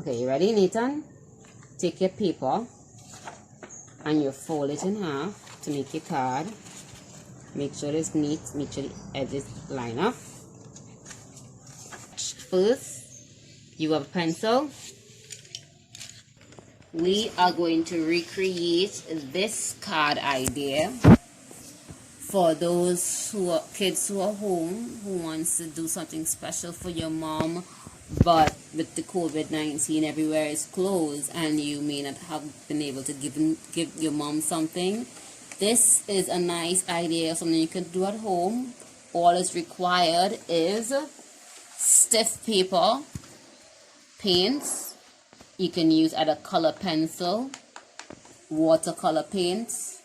Okay, you ready, Nathan? Take your paper and you fold it in half to make your card. Make sure it's neat, make sure the edges line up. First, you have a pencil. We are going to recreate this card idea for those kids who are home, who wants to do something special for your mom, but with the COVID-19 everywhere is closed and you may not have been able to give your mom something. This is a nice idea, something you can do at home. All is required is stiff paper, paints. You can use either color pencil, watercolor paints,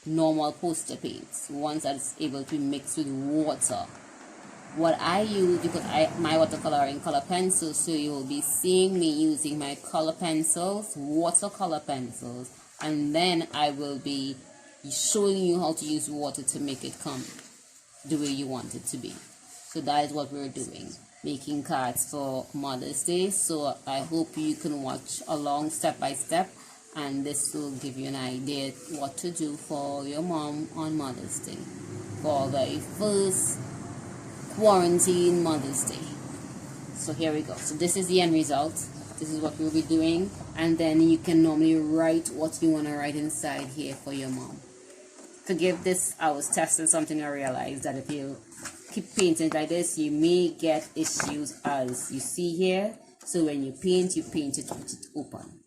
normal poster paints, ones that is able to be mixed with water. What I use, because my watercolor are in color pencils, so you will be seeing me using my color pencils, watercolor pencils, and then I will be showing you how to use water to make it come the way you want it to be. So that is what we're doing, making cards for Mother's Day. So I hope you can watch along step by step, and this will give you an idea what to do for your mom on Mother's Day, for the first quarantine Mother's Day. So here we go. So this is the end result. This is what we'll be doing, and then you can normally write what you want to write inside here for your mom. To give this, I was testing something. I realized that if you keep painting like this, you may get issues, as you see here. So when you paint it with it open.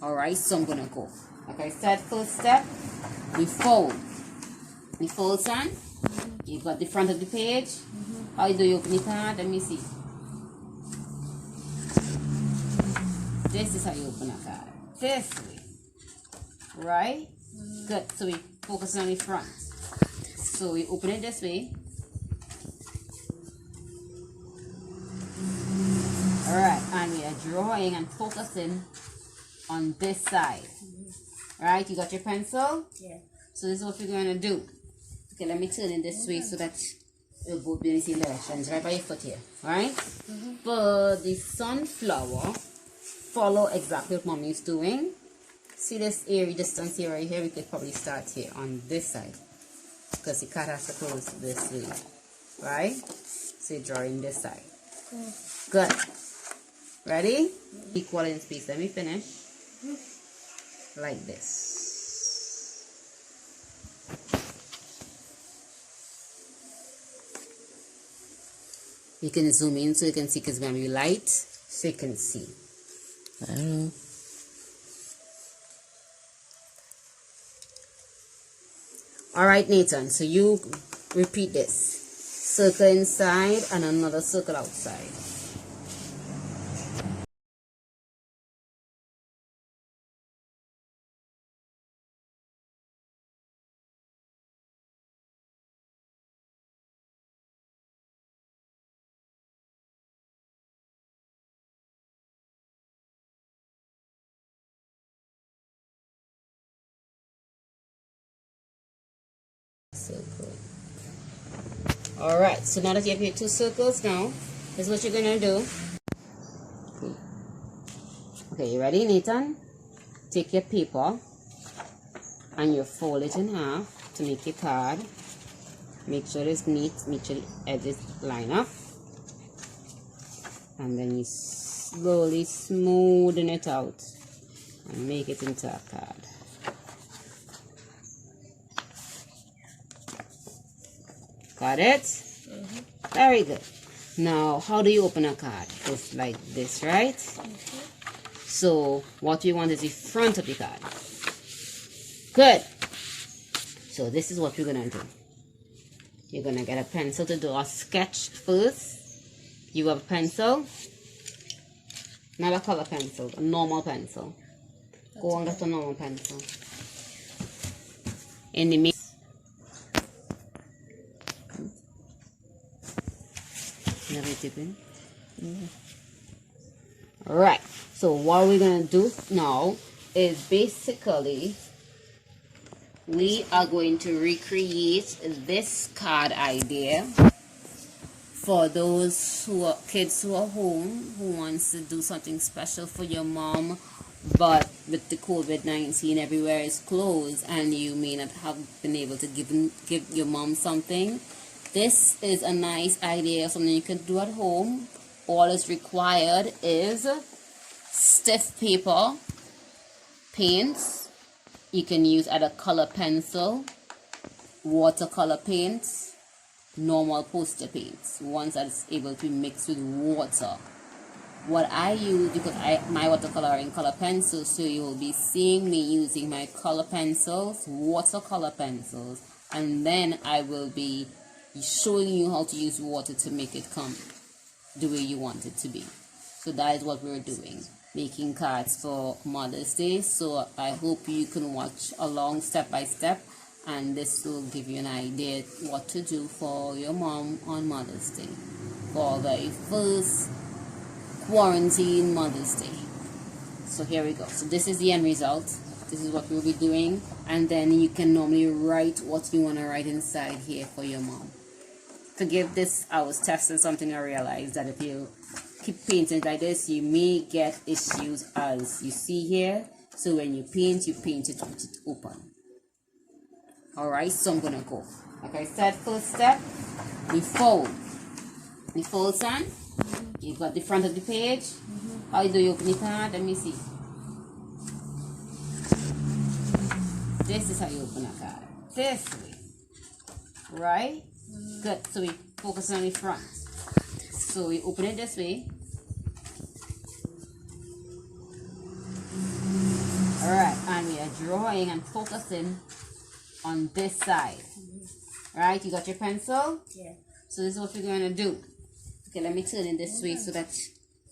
Alright, so I'm gonna go. Like I said, first step, we fold. We fold, son. You got the front of the page. How do you open the card? Let me see. This is how you open a card. This way. Right? Good. So we focus on the front. So we open it this way. Alright, and we are drawing and focusing on this side. Right? You got your pencil? Yeah. So this is what we're going to do. Okay, let me turn it this way so that we'll both be in the same directions. Right by your foot here. Right? For the sunflower, follow exactly what Mommy is doing. See this area distance here, right here? We could probably start here on this side, because the card has to close this way. Right? So you're drawing this side. Good. Ready? Equal in space. Let me finish. Like this. You can zoom in so you can see, because it's going to be light, so you can see. Alright, Nathan, so you repeat this. Circle inside and another circle outside. Circle. Alright, so now that you have your two circles now, this is what you're going to do. Okay, you ready, Nathan? Take your paper and you fold it in half to make your card. Make sure it's neat, make sure the edges line up. And then you slowly smoothen it out and make it into a card. Got it? Very good. Now, how do you open a card? Just like this, right? So, what we want is the front of the card. Good. So, this is what we're going to do. You're going to get a pencil to do a sketch first. You have a pencil. Not a color pencil, a normal pencil. Go and get a normal pencil. In the middle. Alright, so what we're going to do now is basically we are going to recreate this card idea for those kids who are home who wants to do something special for your mom, but with the COVID-19 everywhere is closed and you may not have been able to give your mom something. This is a nice idea, something you can do at home. All is required is stiff paper, paints. You can use either color pencil, watercolor paints, normal poster paints, ones that's able to be mixed with water. What I use, because my watercolor are in color pencils, so you will be seeing me using my color pencils, watercolor pencils, and then I will be showing you how to use water to make it come the way you want it to be. So that is what we're doing, making cards for Mother's Day. So I hope you can watch along step by step, and this will give you an idea what to do for your mom on Mother's Day, for the first quarantine Mother's Day. So here we go. So this is the end result. This is what we'll be doing, and then you can normally write what you want to write inside here for your mom. To give this, I was testing something. I realized that if you keep painting like this, you may get issues, as you see here. So when you paint it with it open. Alright, so I'm gonna go. Like I said, first step, we fold. The fold sign. You got the front of the page. How do you open the card? Let me see. This is how you open a card. This way. Right? Good. So we focus on the front. So we open it this way. Alright, and we are drawing and focusing on this side. Right? You got your pencil? Yeah. So this is what we're going to do. Okay, let me turn it this way so that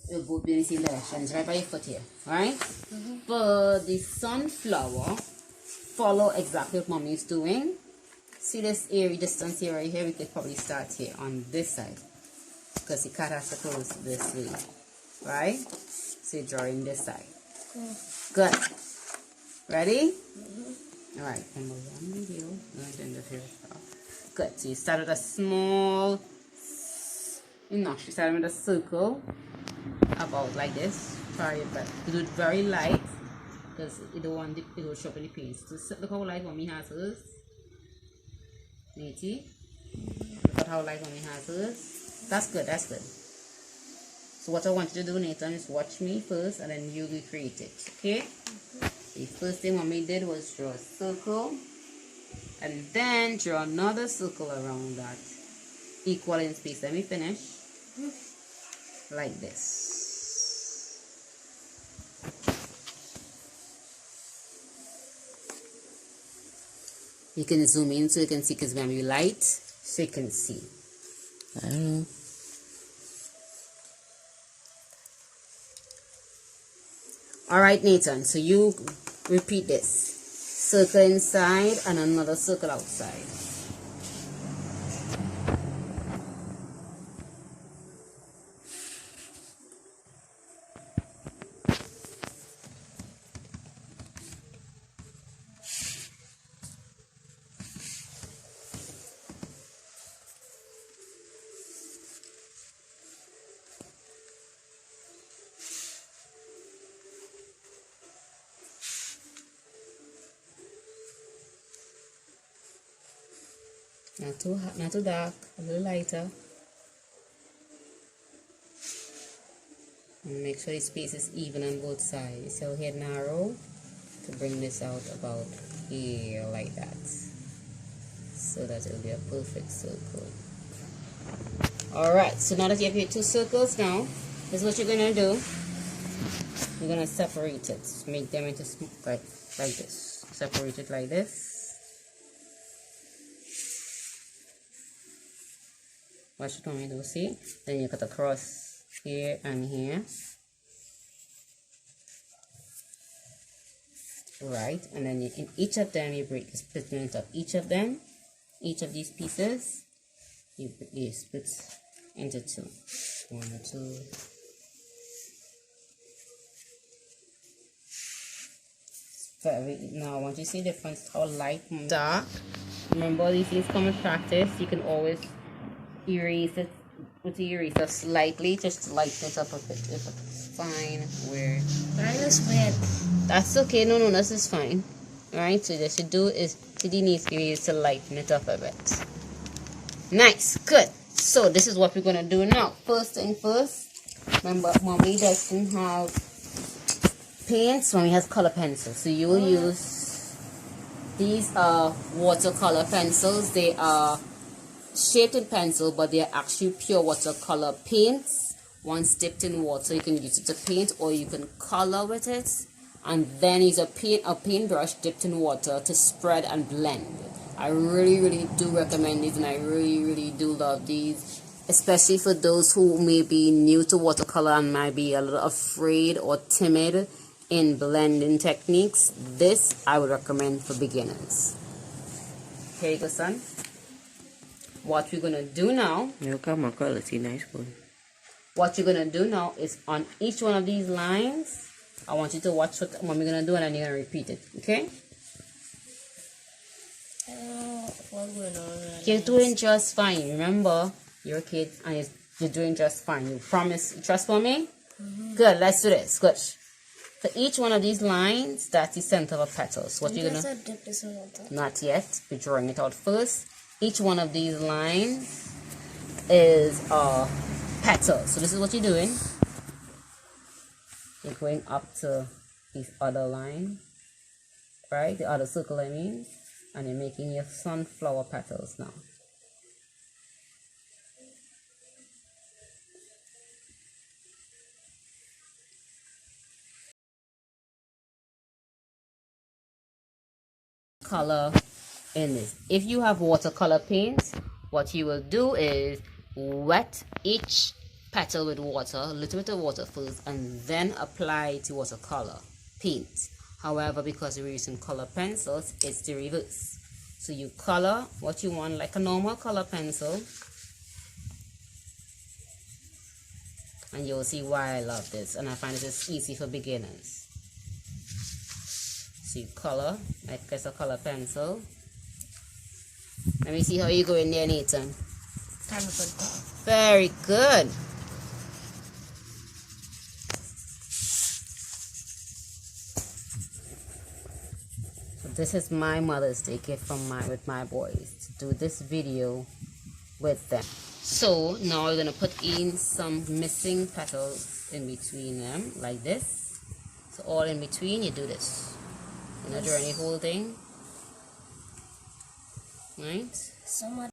we'll both be in the same directions. Right by your foot here. Right? For the sunflower, follow exactly what mommy is doing. See this area distance here, right here? We could probably start here on this side, because the cat has to close this way. Right? So you're drawing this side. Good. Ready? Alright, and we're on video. Good. So you start with a small, you start with a circle about like this. Try but do it very light, because you don't want it will show up in the paint. So look how light mommy has hers. Matey. Look at how light mommy has hers. That's good, that's good. So what I want you to do, Nathan, is watch me first and then you recreate it. Okay? The first thing mommy did was draw a circle, and then draw another circle around that, equal in space. Let me finish. Like this. You can zoom in so you can see, because when we light, so you can see. I don't know. Alright, Nathan, so you repeat this. Circle inside and another circle outside. Not too hot, not too dark, a little lighter. And make sure the space is even on both sides. So here narrow to bring this out about here like that, so that it will be a perfect circle. Alright, so now that you have your two circles now, this is what you're gonna do. You're gonna separate it, make them into like this. Separate it like this. Watch what me do, see? Then you cut across here and here. Right, and then in each of them you break the split of each of them. Each of these pieces you split into two. 1, 2. Now once you see the difference, how light and dark, remember these things come with practice. You can always erase it with the eraser slightly, just to lighten it up a bit. If it's fine, where Mine is wet. that's okay. No, this is fine. All right. So what you do is CD needs to lighten it up a bit. Nice, good. So this is what we're gonna do now. First thing first. Remember, mommy doesn't have paints. Mommy has color pencils. So you will use these are watercolor pencils. They are shaped in pencil, but they are actually pure watercolor paints. Once dipped in water, you can use it to paint, or you can color with it, and then use a paintbrush dipped in water to spread and blend. I really do recommend these, and I really do love these, especially for those who may be new to watercolor and might be a little afraid or timid in blending techniques. This I would recommend for beginners. Here you go, son. What we're gonna do now, Look at my quality, nice one. what you're gonna do now is on each one of these lines, I want you to watch what mommy's gonna do, and then you're gonna repeat it, okay? What's going on? You're doing just fine. Remember, you're a kid and you're doing just fine. You promise, trust for me? Good, let's do this. Good. For each one of these lines, that's the center of a petal. So what you're gonna dip this in water? not yet, we're drawing it out first. Each one of these lines is a petal. So this is what you're doing. You're going up to this other line, right? The other circle, I mean. And you're making your sunflower petals now. Color in this. If you have watercolor paints, what you will do is wet each petal with water, a little bit of water first, and then apply the watercolor paint. However, because we're using color pencils, it's the reverse. So you color what you want like a normal color pencil, and you'll see why I love this, and I find this is easy for beginners. So you color like it's a color pencil. Let me see how you go in there, Nathan. Kind of good. Very good. So this is my Mother's Day gift from with my boys, to do this video with them. So now we're gonna put in some missing petals in between them, like this. So all in between, you do this. You're not doing any whole thing, right? So much.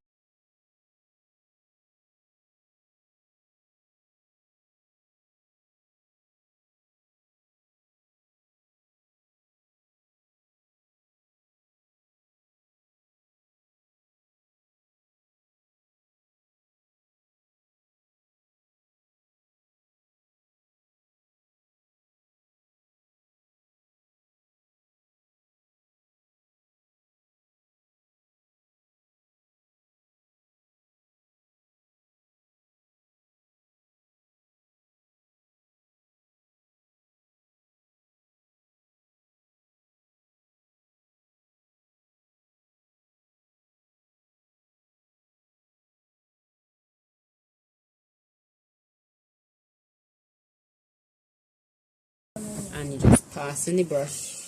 And you just pass in the brush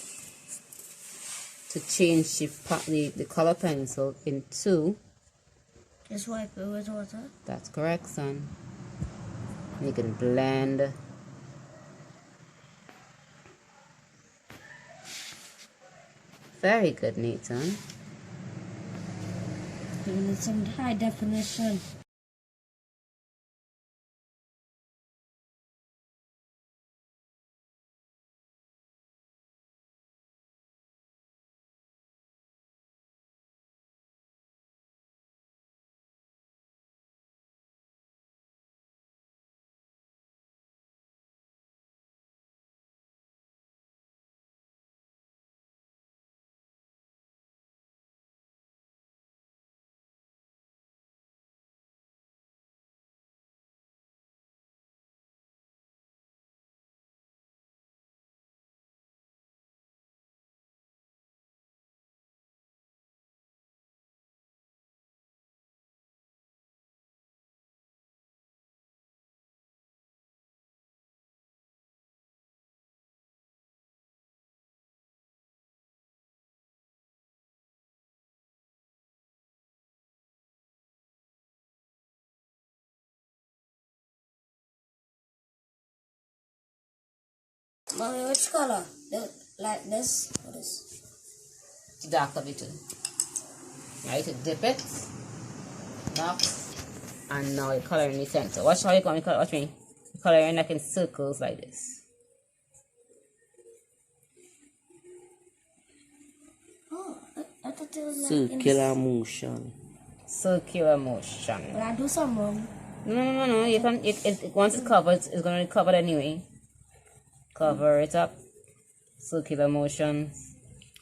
to change the color pencil into. Just wipe it with water. That's correct, son. And you can blend. Very good, Nathan. We need some high definition. Mommy, which color? Like this or this? Dark of it too. Right, you dip it, dark, and now you color in the center. Watch how you come, watch me. You color in like in circles like this. Oh, I thought it was like Circular motion. Circular motion. But I do some wrong. No. You can. Once it's covered, it's gonna be covered anyway. Cover it up. Circular motion.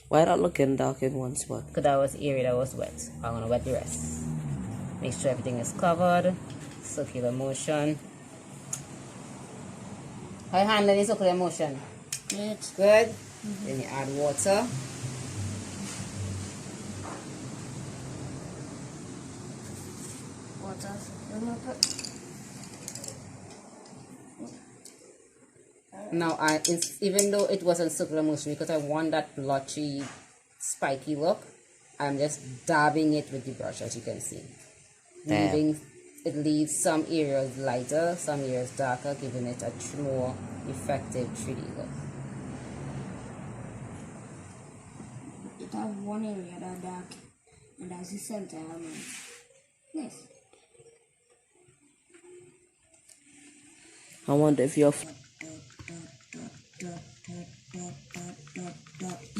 Why not looking dark in one spot? Because that was area that was wet. I'm gonna wet the rest. Make sure everything is covered. Circular motion. How you handle the circular motion? It's Good. Then you add water. water. You know, put Now, even though it wasn't circular motion, because I want that blotchy, spiky look, I'm just dabbing it with the brush, as you can see. It leaves some areas lighter, some areas darker, giving it a more effective 3D look. it have one area that dark, and that's the center. I mean, nice. I wonder if you're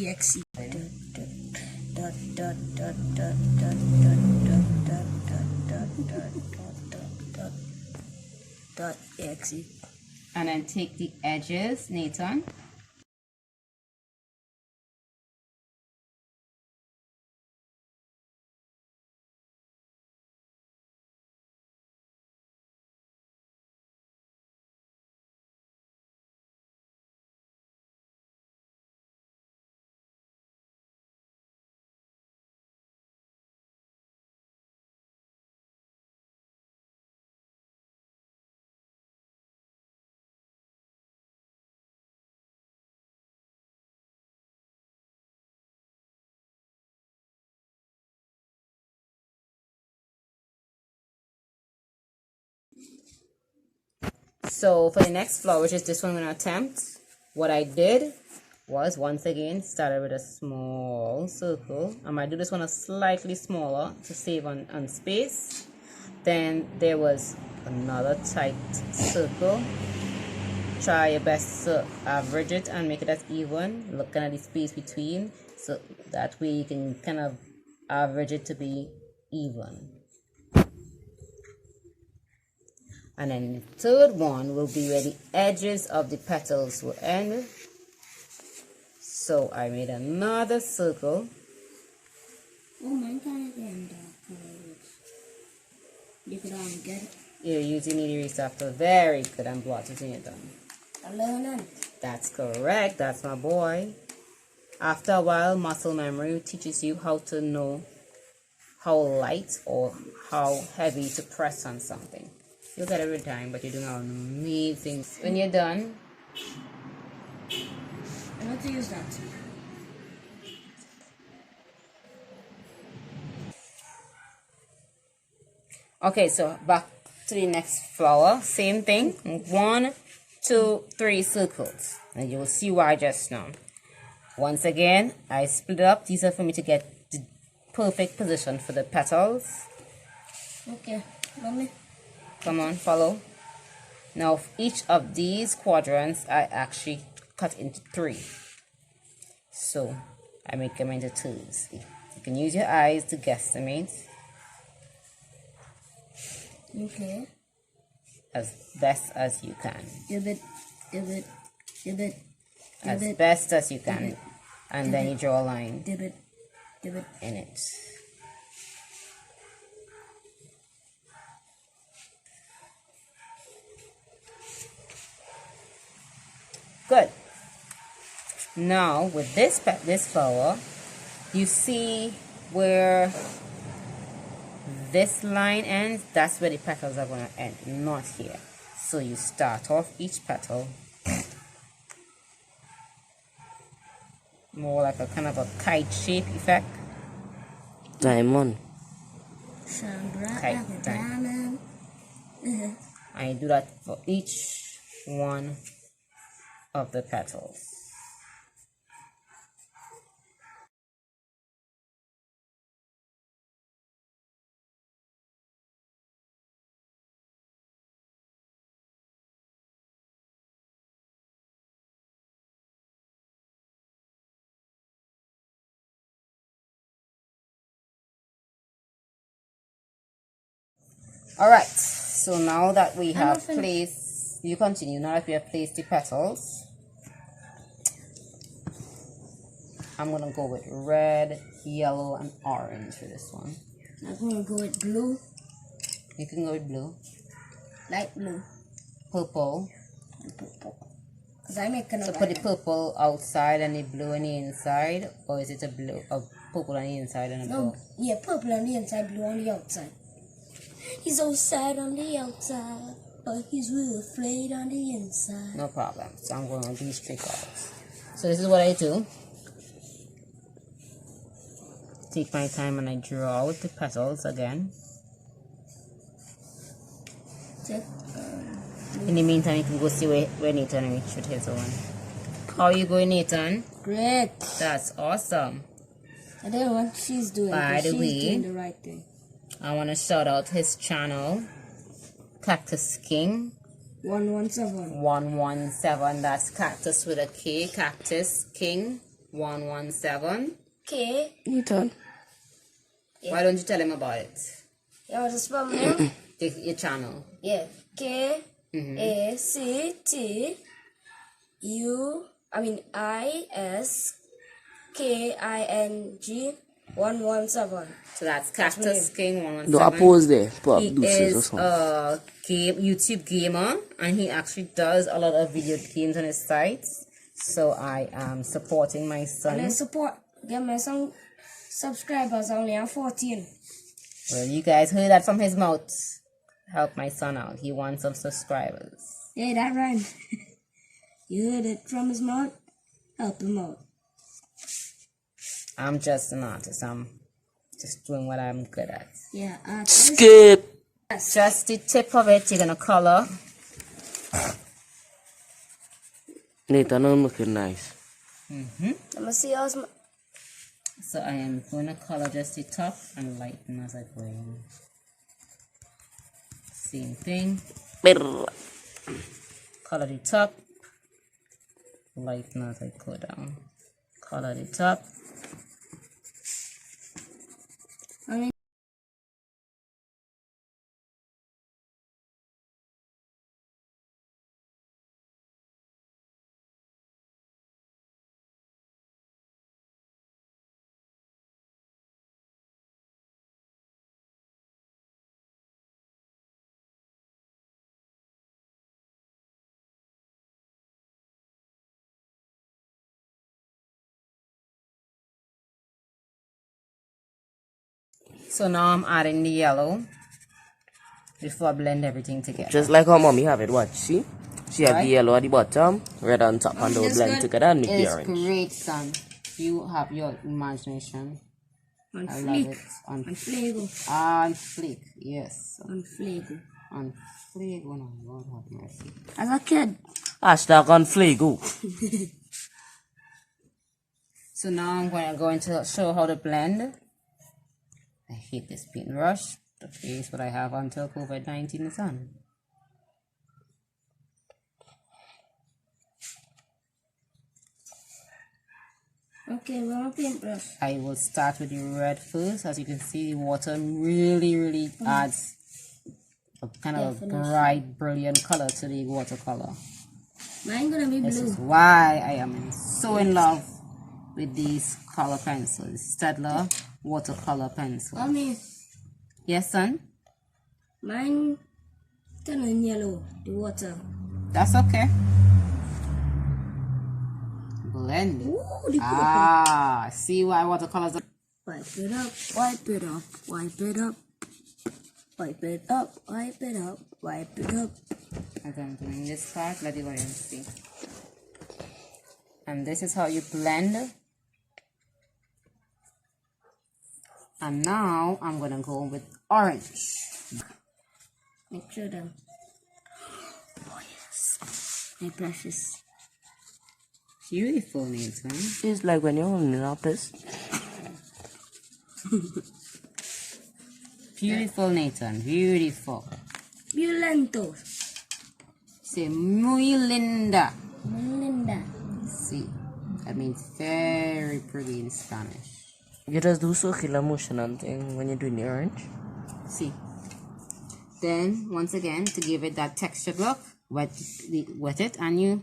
exe. Exe. And then take the edges, Nathan. So for the next flower, which is this one I'm going to attempt, what I did was once again started with a small circle. I might do this one a slightly smaller to save on space. Then there was another tight circle. Try your best to average it and make it as even, looking at the space between, so that way you can kind of average it to be even. And then the third one will be where the edges of the petals will end. So I made another circle. Oh, mine kind of getting dark. You could get it. You're using the eraser after. Very good. I'm blotting it done. I'm learning. That's correct. That's my boy. After a while, muscle memory teaches you how to know how light or how heavy to press on something. You'll get it every time, but you're doing amazing. When you're done, I want to use that. okay, so back to the next flower. Same thing. 1, 2, 3 circles. And you'll see why just now. Once again, I split it up. These are for me to get the perfect position for the petals. Okay, mommy. Come on, follow. Now, each of these quadrants, I actually cut into 3. So, I make them into 2s. You can use your eyes to guesstimate Okay. as best as you can. Give it. As best as you can. And then you draw a line Give it. in it. Good. Now with this flower, you see where this line ends. That's where the petals are going to end, not here. So you start off each petal more like a kind of a kite shape effect. diamond. Chandra Okay, like a diamond. And you do that for each one of the petals. Alright, so now that we have placed, you continue, now that we have placed the petals, I'm gonna go with red, yellow, and orange for this one. I'm gonna go with blue, You can go with blue, light blue, purple. and purple. Cause I make kind So of put the purple outside and the blue on the inside, or is it a purple on the inside and a blue? no, yeah, purple on the inside, blue on the outside. He's so sad on the outside, but he's real afraid on the inside. No problem. So I'm going with these three colors. So this is what I do. Take my time and I draw out the petals again. Check. In the meantime, you can go see where Nathan reached with his own. How are you going, Nathan? Great. That's awesome. I don't know what she's doing. By But the she's way, doing the right thing. I want to shout out his channel, Cactus King 117. 117. That's Cactus with a K, Cactus King 117. K. Nathan. Why don't you tell him about it? You want to spell my name? Your channel. Yeah. KACTUISKING 117. So that's Cactus King 117. Do a pose there. Put up He deuces or is something. a YouTube gamer, and he actually does a lot of video games on his sites. So I am supporting my And son. support. Get me some subscribers. Only I'm 14. Well, you guys heard that from his mouth. Help my son out. He wants some subscribers. Yeah, that rhymed. You heard it from his mouth. Help him out. I'm just an artist. I'm just doing what I'm good at. Yeah. Skip. Just the tip of it, you're gonna color. Nathan, I'm looking nice. Let me see how's my. So I am gonna color just the top and lighten as I go in. Same thing. Brr. Color the top, lighten as I go down. Color the top. So now I'm adding the yellow before I blend everything together. Just like how mommy have it. Watch. See? She have Right. the yellow at the bottom, red on top, and they'll that's blend good. together and make the It's orange. great, son. You have your imagination. On I love fleek. it. On Flago. fleek, yes. On flago. On fleek, oh no, Lord have mercy. As a kid. Hashtag on Flago. So now I'm going to show how to blend. I hate this paintbrush. The face what I have until COVID-19 is on. Okay, we're on paintbrush. I will start with the red first. As you can see, the water really adds a kind of bright, brilliant color to the watercolor. Mine gonna be This blue. is why I am so in love with these color pencils. Staedtler watercolor pencil. Mommy, Yes, son? mine turning yellow. The water. That's okay. Blend it. Ooh, the Ah, see why watercolors are... Wipe it up, wipe it up, wipe it up. Wipe it up, wipe it up, wipe it up. As I'm doing this part, let the audience see. And this is how you blend. And now I'm gonna go with orange. Make sure them. Oh yes. My brushes. Beautiful, Nathan. It's like when you're in an office. Beautiful, Nathan. Beautiful. Violento. Say muy linda. Linda. See, that means very pretty in Spanish. You just do circular motion and thing when you're doing the orange. See. Then, once again, to give it that textured look, wet it and you...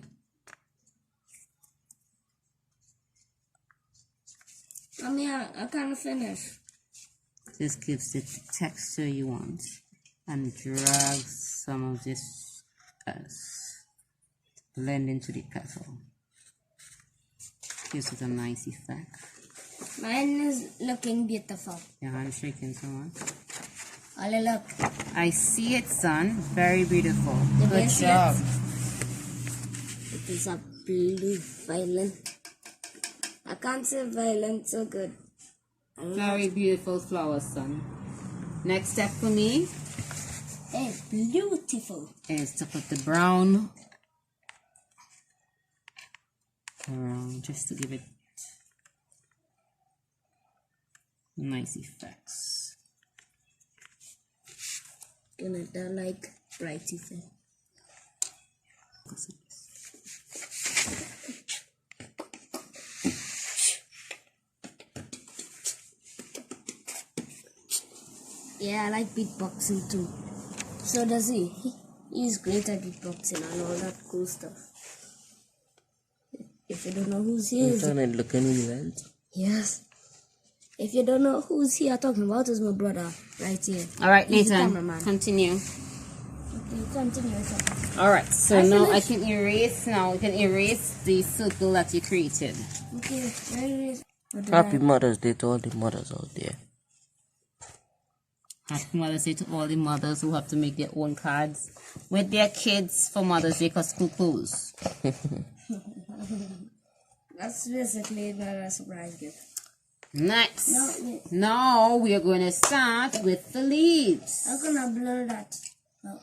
Mommy, I can't finish. This gives it the texture you want. And drag some of this blend into the petal. Gives it a nice effect. Mine is looking beautiful. Your hand shaking so much. Ollie, look. I see it, son. Very beautiful. The Good best job. It is a blue violin. I can't say violin so good. Very beautiful flower, son. Next step for me Hey, beautiful. is to put the brown around just to give it nice effects. Gonna do like bright effect. Yeah, I like beatboxing too. So does he. He's great at beatboxing and all that cool stuff. If you don't know who's he You're is, trying to look in the event. yes. If you don't know who's he I'm talking about, is my brother right here. All right, He's the Nathan, cameraman. continue. Okay, continue. All right, so I now I finished. can erase. Now we can erase the circle that you created. Okay, where is what did Happy I- Mother's Day to all the mothers out there. Happy Mother's Day to all the mothers who have to make their own cards with their kids for Mother's Day because school closed. That's basically not a surprise gift. Nice. No, wait. Now we are going to start with the leaves. I'm gonna blur that. No,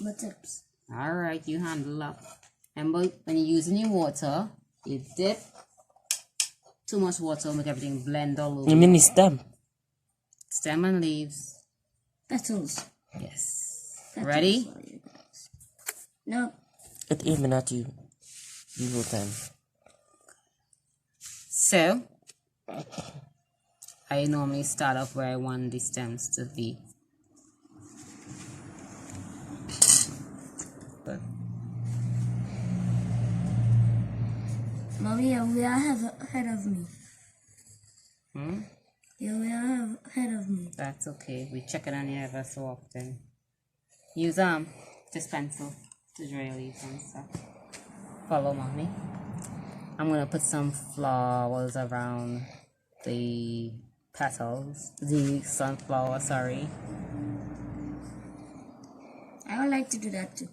my tips. All right, you handle up. Remember, when you're using your water, you dip. Too much water will make everything blend all over. You mean the stem? Stem and leaves. Petals. Yes. Petals Ready? for you guys. No. It's aiming at you. The whole time. So, I normally start off where I want the stems to be. Good. Mommy, you are ahead of me. Hmm? You are ahead of me. That's okay. We check it on you ever so often. Use just pencil to draw leaves and stuff. Follow mommy. I'm gonna put some flowers around the petals, the sunflower. Sorry. I would like to do that too.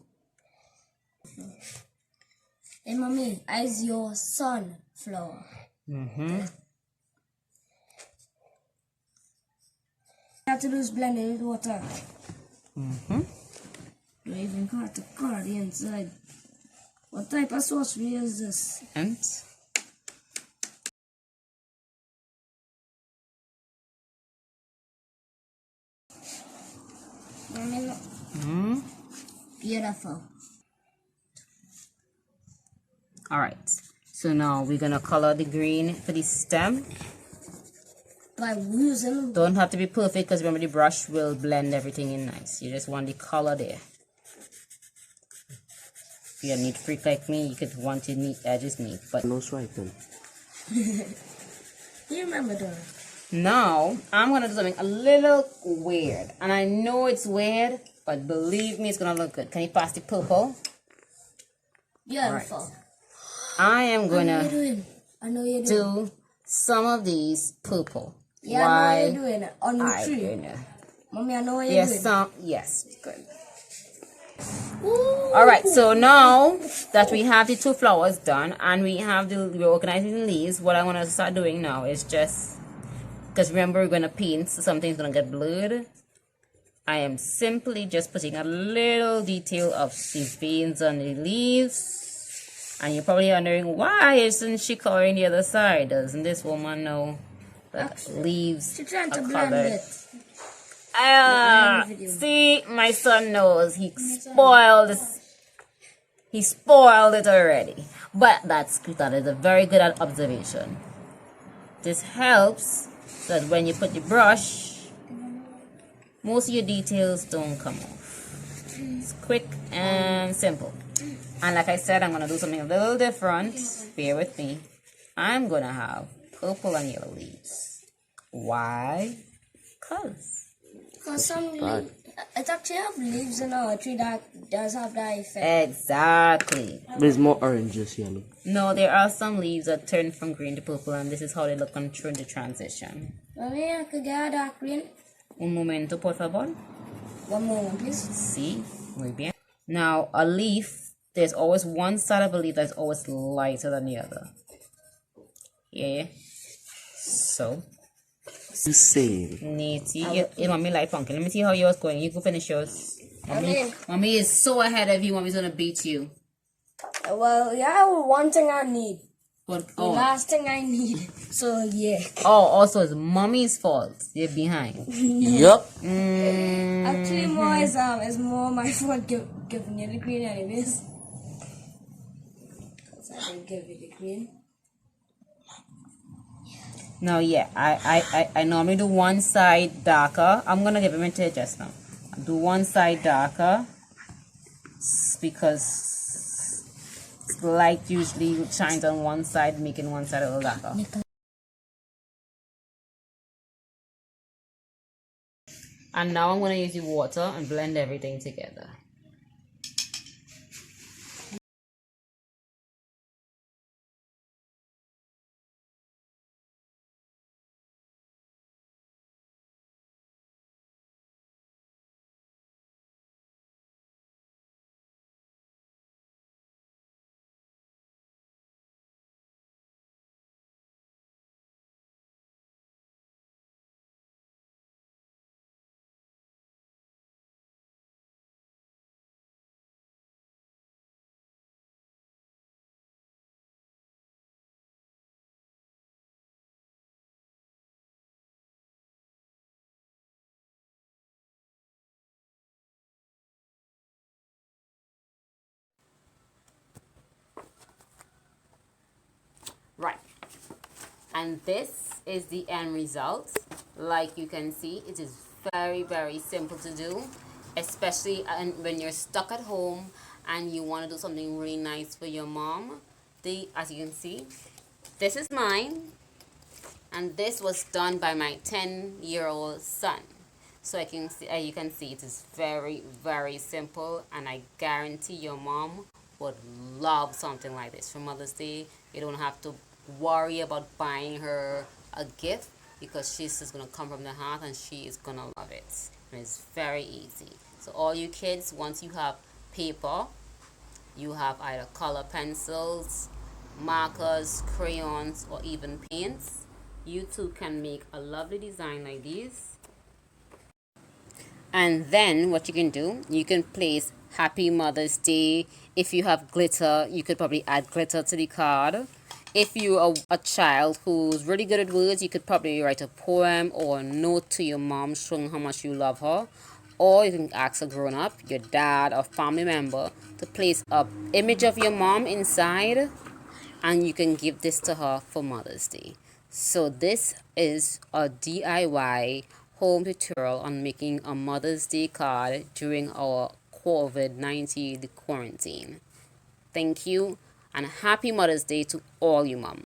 Hey, mommy, is your sunflower? Mm-hmm. I have to do is blend it with water. Mm-hmm. Do I even cut the card inside? What type of sorcery is this? And Mommy, look. mm-hmm. Beautiful. All right. So now we're gonna color the green for the stem. By using Don't have to be perfect because remember the brush will blend everything in nice. You just want the color there. If you're a neat freak like me, you could want your neat edges neat. But No swiping. you remember that? now I'm gonna do something a little weird. And I know it's weird, but believe me, it's gonna look good. Can you pass the purple? Beautiful. I am I know you're gonna doing. I know you're doing. do some of these purple. Yeah, I know Why? what you're doing. On the I tree. gonna- Mommy, I know what you're Yes, doing. some. Yes, good. Ooh. All right, so now that we have the two flowers done and we're organizing the leaves, what I want to start doing now is just, because remember we're going to paint, so something's going to get blurred. I am simply just putting a little detail of the veins on the leaves. And you're probably wondering, why isn't she coloring the other side? Doesn't this woman know that Actually, leaves She's trying to are blend colored? it. See, my son knows. He spoiled it already. But that is a very good observation. This helps so that when you put your brush, most of your details don't come off. It's quick and simple. And like I said, I'm going to do something a little different. Bear with me. I'm going to have purple and yellow leaves. Why? Because some leaves, it actually have leaves in our tree that does have that effect. Exactly. There's more oranges yellow. No, there are some leaves that turn from green to purple, and this is how they look on through the transition. Mommy, I could get a dark green. Un momento, por favor. One moment, please. See? Muy bien. Now, a leaf, there's always one side of a leaf that's always lighter than the other. Yeah. So, Same. Neaty. You want me light funky. Let me see how yours going. You can finish yours. Okay. Mommy is so ahead of you. Mommy's gonna beat you. Well, yeah, one thing I need. But The last thing I need. So, yeah. also it's mommy's fault. You're behind. Yup. Actually, more is more my fault giving you the green anyways. Because I didn't give you the green. Now, yeah, I normally do one side darker. I'm gonna give him to just now. Do one side darker because light usually shines on one side, making one side a little darker. And now I'm gonna use the water and blend everything together. Right. And this is the end result. Like you can see, it is very, very simple to do, especially when you're stuck at home and you want to do something really nice for your mom. As you can see, this is mine, and this was done by my 10-year-old son. So you can see it is very, very simple, and I guarantee your mom would love something like this for Mother's Day. You don't have to worry about buying her a gift because she's just gonna come from the heart and she is gonna love it. And it's very easy. So all you kids, once you have paper, you have either color pencils, markers, crayons, or even paints, you too can make a lovely design like these. And then what you can do, you can place Happy Mother's Day. If you have glitter, you could probably add glitter to the card. If you are a child who's really good at words, you could probably write a poem or a note to your mom showing how much you love her. Or you can ask a grown-up, your dad or family member, to place an image of your mom inside, and you can give this to her for Mother's Day. So this is a DIY home tutorial on making a Mother's Day card during our COVID-19 quarantine. Thank you, and happy Mother's Day to all you moms.